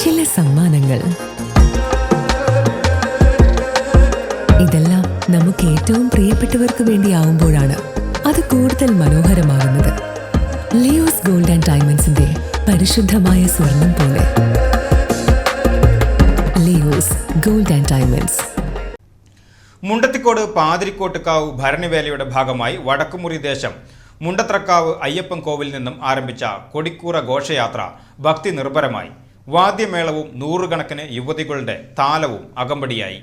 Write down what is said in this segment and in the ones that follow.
ചില സമ്മാനങ്ങൾ. ഇതെല്ലാം നമുക്ക് ഏറ്റവും പ്രിയപ്പെട്ടവർക്ക് വേണ്ടിയാവുമ്പോഴാണ് അത് കൂടുതൽ മനോഹരമാകുന്നത്. ലിയോസ് ഗോൾഡ് ആൻഡ് ഡയമണ്ട്സിന്റെ പരിശുദ്ധമായ സ്വർണം പോലെ. Leo's Gold and Diamonds. Mundathikode Pathirikottukavu ഭരണിവേലയുടെ ഭാഗമായി വടക്കുമുറി ദേശം മുണ്ടത്രക്കാവ് അയ്യപ്പൻ കോവിൽ നിന്നും ആരംഭിച്ച കൊടിക്കൂറ ഘോഷയാത്ര ഭക്തി നിർഭരമായി. വാദ്യമേളവും നൂറുകണക്കിന് യുവതികളുടെ താലവും അകമ്പടിയായി.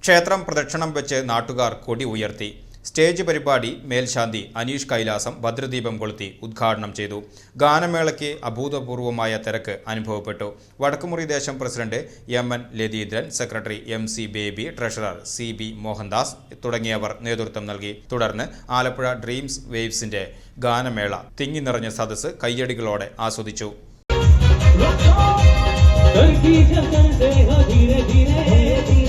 ക്ഷേത്രം പ്രദക്ഷിണം വെച്ച് നാട്ടുകാർ കൊടി ഉയർത്തി. സ്റ്റേജ് പരിപാടി മേൽശാന്തി അനീഷ് കൈലാസം ഭദ്രദീപം കൊളുത്തി ഉദ്ഘാടനം ചെയ്തു. ഗാനമേളയ്ക്ക് അഭൂതപൂർവമായ തിരക്ക് അനുഭവപ്പെട്ടു. വടക്കുമുറി ദേശം president MN Latheendran, secretary MC baby, treasurer CB Mohandas തുടങ്ങിയവർ നേതൃത്വം നൽകി. തുടർന്ന് ആലപ്പുഴ ഡ്രീംസ് വേവ്സിന്റെ ഗാനമേള തിങ്ങി നിറഞ്ഞ സദസ്സ് കയ്യടികളോടെ ആസ്വദിച്ചു. धरती झलकन से धीरे धीरे